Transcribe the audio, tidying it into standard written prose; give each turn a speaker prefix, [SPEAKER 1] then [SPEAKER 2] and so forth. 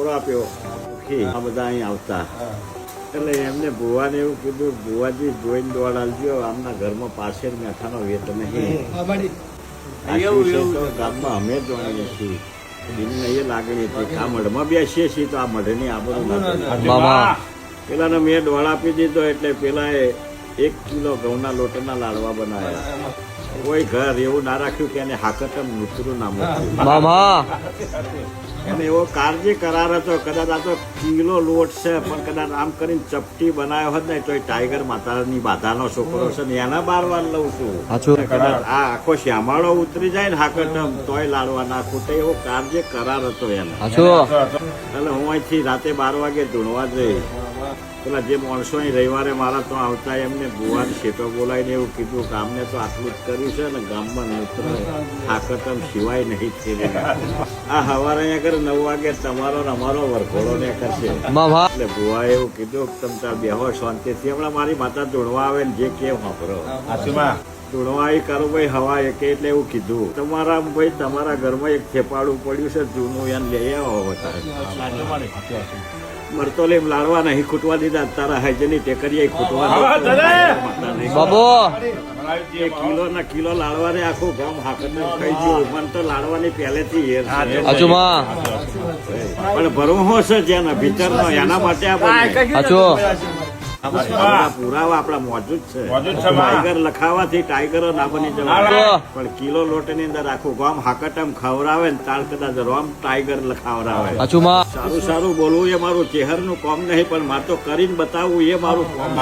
[SPEAKER 1] છોકરો આપ્યો આ બધા અહીં આવતા એટલે એમને ભુવાને એવું કીધું, ભુવાજી જોઈને દોડ આલજો, આમના ઘરમાં પાછળ મેઠાનો વેત નહીં. ગામમાં અમે જ જાણીએ છીએ, દિલને એ લાગણી હતી આ મઢમાં બેસીએ છીએ તો આ મઢની આબરૂ ના. પેલાને મેં દોડ આપી દીધો એટલે પેલાએ 1 કિલો ઘઉંના લોટના લાડવા બનાવ્યા. કોઈ ઘર એવું ના રાખ્યું કે એને હાકતમ નૂતરું નામ એને એવો કાળજી કરાર હતો. કદાચ આ તો કિલો લોટ છે પણ કદાચ આમ કરીને ચપટી બનાવ્યો હોત ને તો ટાઈગર માતાની બાધાનો છોકરો છે ને એના 12 વાર લઉં છું. કદાચ આ આખો શ્યામાળો ઉતરી જાય ને હાકટમ તોય લાડવા નાખું તો એવો કાળજી કરાર હતો એને. એટલે હું અહીંથી રાતે 12 વાગે ધૂણવા જઈ. પેલા જે માણસો અહીં રવિવારે મારા તો આવતા એમને ભુવાન શેઠો બોલાવીને એવું કીધું કે આમને તો આટલું જ કર્યું છે ને ગામમાં નૂતર હાકતમ સિવાય નહીં થઈ. આ સવારે અહીંયા કરે 9 વાગે તમારો ને અમારો વરઘોડો ને કરશે એટલે ભુવા એવું કીધું કે તમે ત્યાં બેહો શાંતિથી. હમણાં મારી માતા ધૂણવા આવે ને જે કેમ વાપરો ધૂણવા એ કરો ભાઈ હવા એકે એટલે એવું કીધું તમારા ભાઈ તમારા ઘરમાં એક થેપાડું પડ્યું છે જૂનું એને લઈ આવો. મરતો લેમ લાડવા નહીં ખૂટવા દીધા, તારા હાજરની ટેકરીએ ખૂટવા કિલો ના કિલો લાડવા ને આખું ગામ હાકર ખાઈ ગયું. મને તો લાડવાની પહેલેથી હેર પણ ભરવો છે જેના ભીતર નો એના માટે પુરાવા આપડા મોજૂદ છે. ટાઈગર લખાવાથી ટાઈગરો ના બની જવા પણ કિલો લોટ ની અંદર આખું ગામ હાકટમ ખવડાવે ને તાળ કદાચ રોમ ટાઈગર લખાવડાવે. સારું સારું બોલવું એ મારું ચહેરનું કામ નહીં પણ મારે તો કરીને બતાવવું એ મારું કામ.